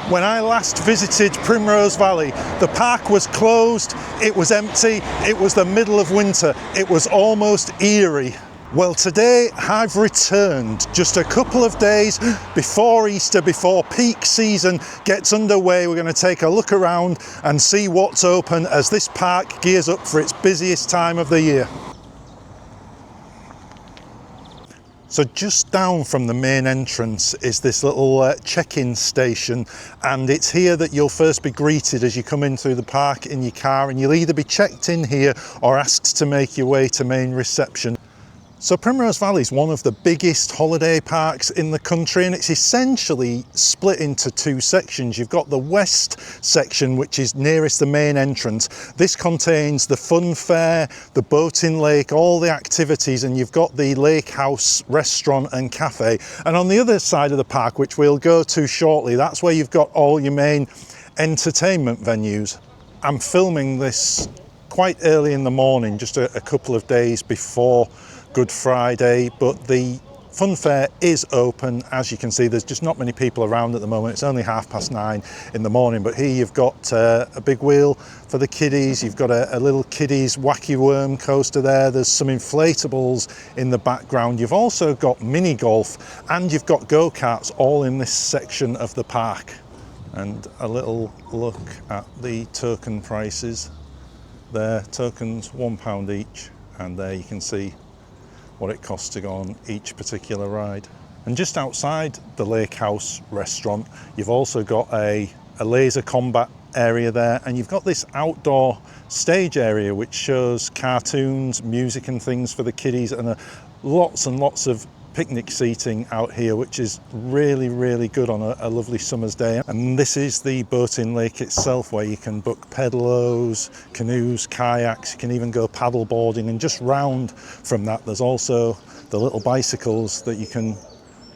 When I last visited Primrose Valley, the park was closed, it was empty, it was the middle of winter, it was almost eerie. Well, today I've returned just a couple of days before Easter, before peak season gets underway. We're going to take a look around and see what's open as this park gears up for its busiest time of the year. So just down from the main entrance is this little check-in station, and it's here that you'll first be greeted as you come in through the park in your car, and you'll either be checked in here or asked to make your way to main reception. So Primrose Valley is one of the biggest holiday parks in the country, and it's essentially split into two sections. You've got the west section, which is nearest the main entrance. This contains the fun fair, the boating lake, all the activities, and you've got the lake house, restaurant and cafe. And on the other side of the park, which we'll go to shortly, that's where you've got all your main entertainment venues. I'm filming this quite early in the morning, just a couple of days before Good Friday, but the fun fair is open. As you can see, there's just not many people around at the moment. It's only 9:30 in the morning, but here you've got a big wheel for the kiddies. You've got a little kiddies wacky worm coaster there. There's some inflatables in the background. You've also got mini golf and you've got go-karts all in this section of the park. And a little look at the token prices there. Tokens £1 each, and there you can see what it costs to go on each particular ride. And just outside the lake house restaurant, you've also got a laser combat area there, and you've got this outdoor stage area which shows cartoons, music and things for the kiddies, and lots and lots of picnic seating out here, which is really good on a lovely summer's day. And this is the boating lake itself, where you can book pedalos, canoes, kayaks. You can even go paddle boarding, and just round from that there's also the little bicycles that you can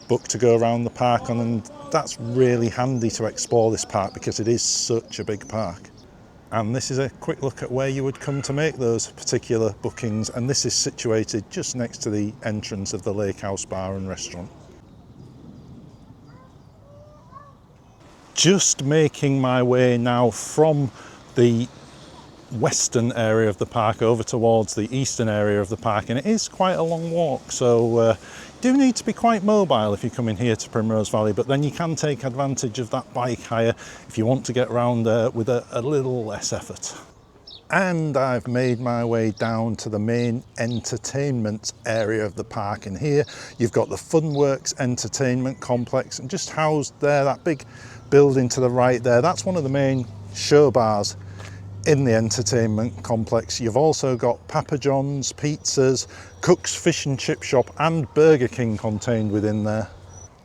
book to go around the park on, and that's really handy to explore this park because it is such a big park. And this is a quick look at where you would come to make those particular bookings, and this is situated just next to the entrance of the Lake House Bar and Restaurant. Just making my way now from the western area of the park over towards the eastern area of the park, and it is quite a long walk, so you do need to be quite mobile if you come in here to Primrose Valley, but then you can take advantage of that bike hire if you want to get around with a little less effort. And I've made my way down to the main entertainment area of the park, and here you've got the Funworks Entertainment Complex, and just housed there, that big building to the right there, that's one of the main show bars in the entertainment complex. You've also got Papa John's, pizzas, Cook's Fish and Chip Shop and Burger King contained within there.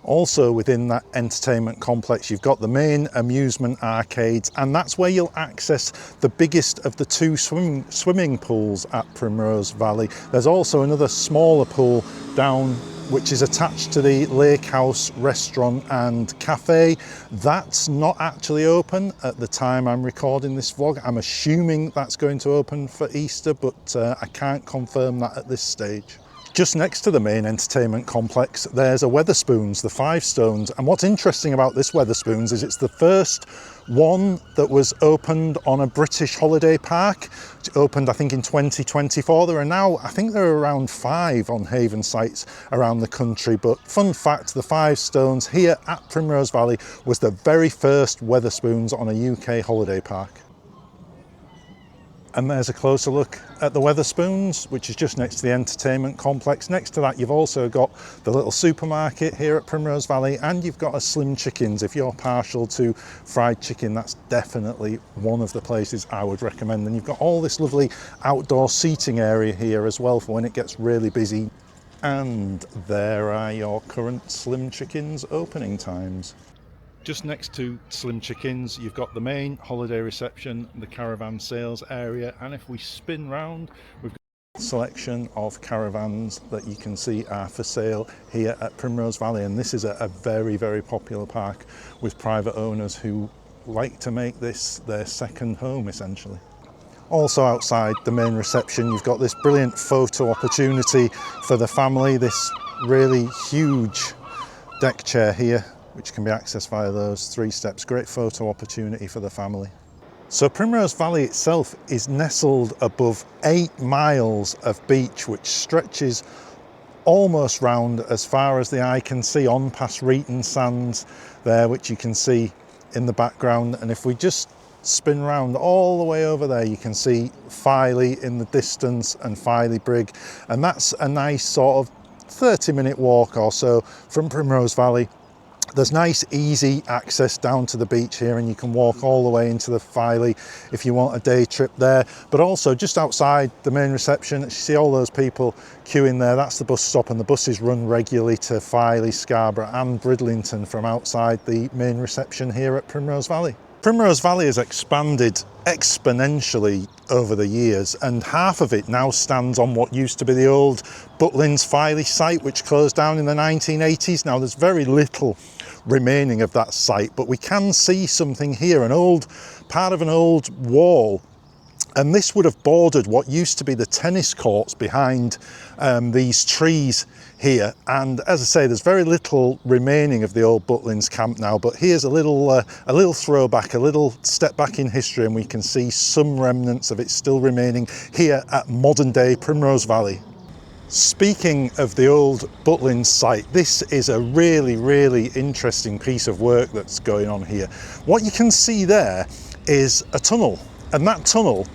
Also within that entertainment complex you've got the main amusement arcades, and that's where you'll access the biggest of the two swimming pools at Primrose Valley. There's also another smaller pool down which is attached to the Lake House Restaurant and Cafe. That's not actually open at the time I'm recording this vlog. I'm assuming that's going to open for Easter, but I can't confirm that at this stage. Just next to the main entertainment complex, there's a Wetherspoons, the Five Stones. And what's interesting about this Wetherspoons is it's the first one that was opened on a British holiday park. It opened, I think, in 2024. There are now, I think there are around 5 on Haven sites around the country. But fun fact, the Five Stones here at Primrose Valley was the very first Wetherspoons on a UK holiday park. And there's a closer look at the Wetherspoons, which is just next to the entertainment complex. Next to that, you've also got the little supermarket here at Primrose Valley, and you've got a Slim Chickens. If you're partial to fried chicken, that's definitely one of the places I would recommend. And you've got all this lovely outdoor seating area here as well for when it gets really busy. And there are your current Slim Chickens opening times. Just next to Slim Chickens, you've got the main holiday reception, the caravan sales area, and if we spin round, we've got a selection of caravans that you can see are for sale here at Primrose Valley. And this is a very popular park with private owners who like to make this their second home, essentially. Also outside the main reception, you've got this brilliant photo opportunity for the family, this really huge deck chair here which can be accessed via those 3 steps. Great photo opportunity for the family. So Primrose Valley itself is nestled above 8 miles of beach, which stretches almost round as far as the eye can see on past Reeton Sands there, which you can see in the background. And if we just spin round all the way over there, you can see Filey in the distance and Filey Brig, and that's a nice sort of 30-minute walk or so from Primrose Valley. There's nice easy access down to the beach here, and you can walk all the way into the Filey if you want a day trip there. But also just outside the main reception, you see all those people queuing there. That's the bus stop, and the buses run regularly to Filey, Scarborough and Bridlington from outside the main reception here at Primrose Valley. Primrose Valley has expanded exponentially over the years, and half of it now stands on what used to be the old Butlins Filey site, which closed down in the 1980s. Now there's very little remaining of that site, but we can see something here, an old part of an old wall, and this would have bordered what used to be the tennis courts behind these trees here. And as I say, there's very little remaining of the old Butlins camp now, but here's a little throwback, a little step back in history, and we can see some remnants of it still remaining here at modern day Primrose Valley. Speaking of the old Butlins site, this is a really interesting piece of work that's going on here. What you can see there is a tunnel, and that tunnel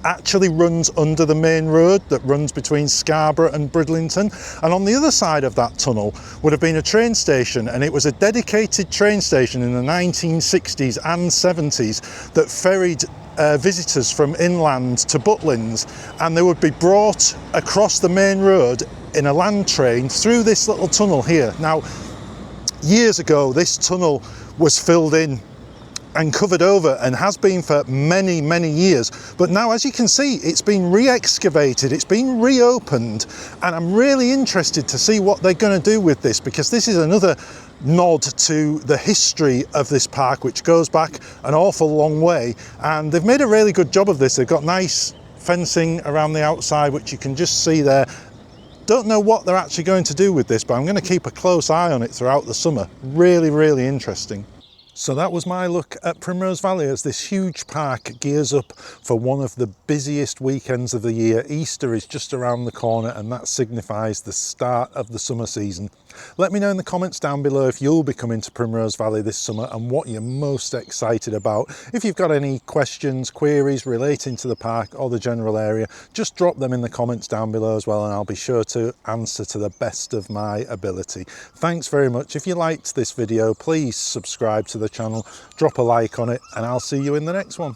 actually runs under the main road that runs between Scarborough and Bridlington, and on the other side of that tunnel would have been a train station, and it was a dedicated train station in the 1960s and 70s that ferried visitors from inland to Butlins, and they would be brought across the main road in a land train through this little tunnel here. Now, years ago this tunnel was filled in and covered over, and has been for many years, but now, as you can see, it's been re-excavated, it's been reopened, and I'm really interested to see what they're going to do with this, because this is another nod to the history of this park, which goes back an awful long way, and they've made a really good job of this. They've got nice fencing around the outside, which you can just see there. Don't know what they're actually going to do with this, but I'm going to keep a close eye on it throughout the summer. Really interesting. So that was my look at Primrose Valley as this huge park gears up for one of the busiest weekends of the year. Easter is just around the corner, and that signifies the start of the summer season. Let me know in the comments down below if you'll be coming to Primrose Valley this summer and what you're most excited about. If you've got any questions, queries relating to the park or the general area, just drop them in the comments down below as well, and I'll be sure to answer to the best of my ability. Thanks very much. If you liked this video, please subscribe to the channel, drop a like on it, and I'll see you in the next one.